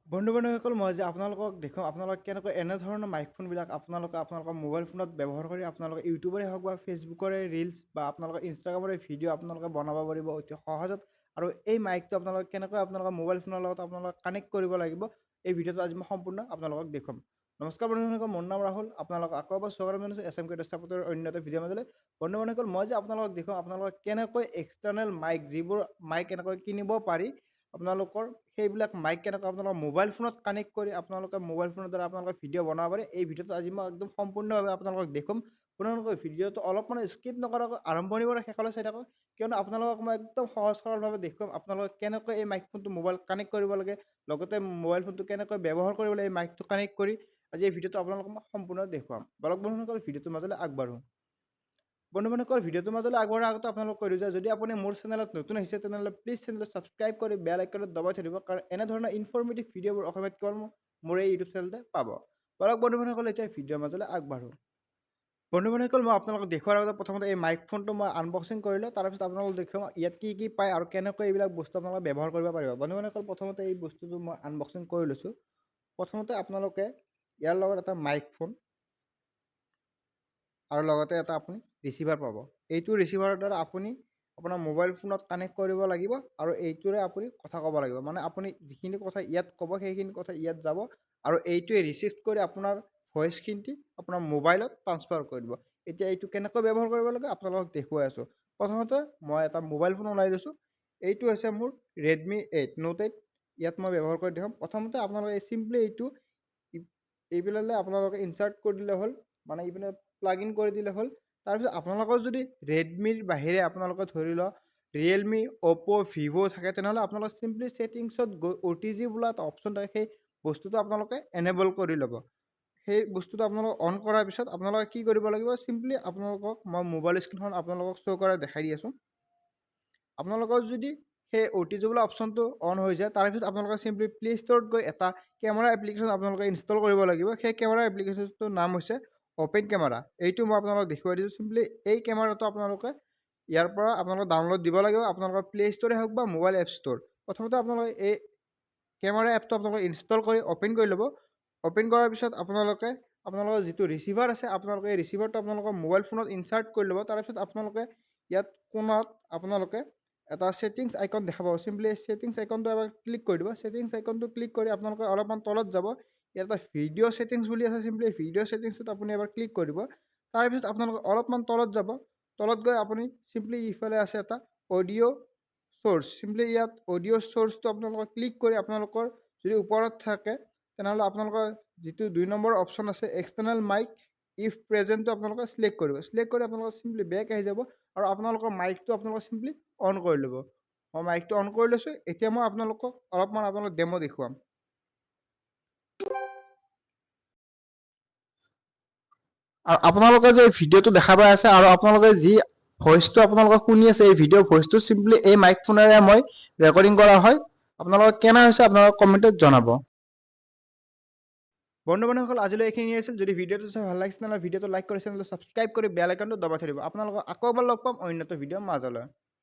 বন্ধু-বান্ধৱীসকল মই যে আপোনালোকক দেখুৱাম আপোনালোকে কেনেকৈ এনেধৰণৰ মাইকফোনবিলাক আপোনালোকৰ মোবাইল ফোনত ব্যৱহাৰ কৰি আপোনালোকে ইউটিউবৰে হওক বা ফেচবুকৰে ৰিলচ বা আপোনালোকৰ ইনষ্টাগ্ৰামৰে ভিডিঅ' আপোনালোকে বনাব পাৰিব অতি সহজত আৰু এই মাইকটো আপোনালোকে কেনেকৈ আপোনালোকৰ মোবাইল ফোনৰ লগত আপোনালোকে কানেক্ট কৰিব লাগিব এই ভিডিঅ'টো আজি মই সম্পূৰ্ণ আপোনালোকক দেখুৱাম। নমস্কাৰ বন্ধু-বান্ধৱীসকল, মোৰ নাম ৰাহুল। আপোনালোকক আকৌ এবাৰ স্বাগতম জনাইছোঁ SMK সাপোৰ্টৰ অন্য এটা ভিডিঅ' মাজলৈ। বন্ধু-বান্ধৱীসকল, মই যে আপোনালোকক দেখুৱাম আপোনালোকে কেনেকৈ এক্সটাৰ্নেল মাইক যিবোৰ মাইক কেনেকৈ কিনিব পাৰি আপোনালোকৰ সেইবিলাক মাইক কেনেকৈ আপোনালোকৰ মোবাইল ফোনত কানেক্ট কৰি আপোনালোকে মোবাইল ফোনৰ দ্বাৰা আপোনালোকে ভিডিঅ' বনাব পাৰে এই ভিডিঅ'টো আজি মই একদম সম্পূৰ্ণভাৱে আপোনালোকক দেখুৱাম। আপোনালোকে ভিডিঅ'টো অলপমান স্কিপ নকৰাকৈ আৰম্ভণিৰ পৰা শেষলৈ চাই থাকক, কিয়নো আপোনালোকক মই একদম সহজ সৰলভাৱে দেখুৱাম আপোনালোকে কেনেকৈ এই মাইক ফোনটো মোবাইল কানেক্ট কৰিব লাগে, লগতে মোবাইল ফোনটো কেনেকৈ ব্যৱহাৰ কৰিব লাগে এই মাইকটো কানেক্ট কৰি। আজি এই ভিডিঅ'টো আপোনালোকক মই সম্পূৰ্ণ দেখুৱাম। বলক বন্ধুসকল, ভিডিঅ'টোৰ মাজলৈ আগবাঢ়ো। বন্ধু-বান্ধৱীসকল, ভিডিঅ'টোৰ মাজলৈ আগবঢ়াৰ আগতে আপোনালোক কৈ দিওঁ যে যদি আপুনি মোৰ চেনেলত নতুন আহিছে তেনেহ'লে প্লিজ চেনেলটো ছাবস্ক্ৰাইব কৰি বেল আইকনত দবাই থৈ দিব, কাৰণ এনেধৰণৰ ইনফৰ্মেটিভ ভিডিঅ'বোৰ অসমীয়াত কেৱল মোৰ এই ইউটিউব চেনেলতে পাব। বলক বন্ধু-বান্ধৱীসকল, এতিয়া ভিডিঅ'ৰ মাজলৈ আগবাঢ়ো। বন্ধু-বান্ধৱীসকল, মই আপোনালোকক দেখুৱাৰ আগতে প্ৰথমতে এই মাইক ফোনটো মই আনবক্সিং কৰিলোঁ, তাৰপিছত আপোনালোকক দেখুৱাম ইয়াত কি পায় আৰু কেনেকৈ এইবিলাক বস্তু আপোনালোকে ব্যৱহাৰ কৰিব পাৰিব। বন্ধু-বান্ধৱীসকল, প্ৰথমতে এই বস্তুটো মই আনবক্সিং কৰি লৈছোঁ। প্ৰথমতে আপোনালোকে ইয়াৰ লগত এটা মাইক ফোন আৰু লগতে এটা আপুনি ৰিচিভাৰ পাব। এইটো ৰিচিভাৰৰ দ্বাৰা আপুনি আপোনাৰ মোবাইল ফোনত কানেক্ট কৰিব লাগিব আৰু এইটোৰে আপুনি কথা ক'ব লাগিব। মানে আপুনি যিখিনি কথা ইয়াত ক'ব সেইখিনি কথা ইয়াত যাব আৰু এইটোৱে ৰিচিভ কৰি আপোনাৰ ভইচখিনি আপোনাৰ মোবাইলত ট্ৰান্সফাৰ কৰি দিব। এতিয়া এইটো কেনেকৈ ব্যৱহাৰ কৰিব লাগে আপোনালোকক দেখুৱাই আছোঁ। প্ৰথমতে মই এটা মোবাইল ফোন ওলাই লৈছোঁ। এইটো হৈছে মোৰ Redmi 8 Note 8। ইয়াত মই ব্যৱহাৰ কৰি দেখুৱাম। প্ৰথমতে আপোনালোকে চিম্পলি এইটো এইবিলাকলৈ আপোনালোকে ইনচাৰ্ট কৰি দিলে হ'ল, মানে এইপিনে প্লাগ ইন কৰি দিলে হ'ল। তাৰপিছত আপোনালোকৰ যদি ৰেডমিৰ বাহিৰে আপোনালোকে ধৰি লওক ৰিয়েলমি, অ'প্প', ভিভ' থাকে তেনেহ'লে আপোনালোকে চিম্পলি ছেটিংছত গৈ OTG বোলা এটা অপশ্যন থাকে, সেই বস্তুটো আপোনালোকে এনেবল কৰি ল'ব। সেই বস্তুটো আপোনালোকে অন কৰাৰ পিছত আপোনালোকে কি কৰিব লাগিব, চিম্পলি আপোনালোকক মই মোবাইল স্ক্ৰীণখন আপোনালোকক শ্ব' কৰাই দেখাই দি আছোঁ। আপোনালোকৰ যদি সেই OTG বোলা অপশ্যনটো অন হৈ যায়, তাৰপিছত আপোনালোকে চিম্পলি প্লে ষ্ট'ৰত গৈ এটা কেমেৰা এপ্লিকেশ্যন আপোনালোকে ইনষ্টল কৰিব লাগিব। সেই কেমেৰা এপ্লিকেশ্যনটোৰ নাম হৈছে অপেন কেমেৰা। এইটো মই আপোনালোকক দেখুৱাই দিছোঁ। চিম্পলি এই কেমেৰাটো আপোনালোকে ইয়াৰ পৰা আপোনালোকে ডাউনলোড দিব লাগিব, আপোনালোকৰ প্লে ষ্ট'ৰে হওক বা মোবাইল এপ ষ্ট'ৰ। প্ৰথমতে আপোনালোকে এই কেমেৰা এপটো আপোনালোকে ইনষ্টল কৰি অ'পেন কৰি ল'ব। অ'পেন কৰাৰ পিছত আপোনালোকৰ যিটো ৰিচিভাৰ আছে আপোনালোকে এই ৰিচিভাৰটো আপোনালোকৰ মোবাইল ফোনত ইনচাৰ্ট কৰি ল'ব। তাৰপিছত আপোনালোকে ইয়াত কোণত আপোনালোকে এটা ছেটিংছ আইকন দেখা পাব। চিম্পলি ছেটিংছ আইকনটো এবাৰ ক্লিক কৰি দিব। ছেটিংছ আইকনটো ক্লিক কৰি আপোনালোকে অলপমান তলত যাব, ইয়াত এটা ভিডিঅ' ছেটিংছ বুলি আছে। চিম্পলি ভিডিঅ' ছেটিংছটোত আপুনি এবাৰ ক্লিক কৰি দিব। তাৰপিছত আপোনালোকে অলপমান তলত যাব। তলত গৈ আপুনি চিম্পলি ইফালে আছে এটা অডিঅ' চ'ৰ্চ। চিম্পলি ইয়াত অডিঅ' চ'ৰ্চটো আপোনালোকে ক্লিক কৰি আপোনালোকৰ যদি ওপৰত থাকে তেনেহ'লে আপোনালোকৰ যিটো 2 নম্বৰ অপশ্যন আছে এক্সটাৰ্নেল মাইক ইফ প্ৰেজেণ্টটো আপোনালোকে ছিলেক্ট কৰিব। ছিলেক্ট কৰি আপোনালোকে চিম্পলি বেক আহি যাব আৰু আপোনালোকৰ মাইকটো আপোনালোকে চিম্পলি অন কৰি ল'ব। মই মাইকটো অন কৰি লৈছোঁ। এতিয়া মই আপোনালোকক অলপমান ডেমো দেখুৱাম। আৰু আপোনালোকে যে ভিডিঅ'টো দেখা পাই আছে আৰু আপোনালোকে যি ভইচটো আপোনালোকে শুনি আছে এই ভিডিঅ' ভইচটো চিম্পলি এই মাইক ফোনেৰে মই ৰেকৰ্ডিং কৰা হয়। আপোনালোকৰ কেনে হৈছে আপোনালোকে কমেণ্টত জনাব। বন্ধু-বান্ধৱীসকল, আজিলৈ এইখিনি আছিল। যদি ভিডিঅ'টো চাই ভাল লাগিছে তেনেহ'লে ভিডিঅ'টো লাইক কৰি চেনেলটো ছাবস্ক্ৰাইব কৰি বেল আইকনটো দবাই থৈ দিব। আপোনালোকক আকৌ এবাৰ লগ পাম অন্য এটা ভিডিঅ'ৰ মাজলৈ।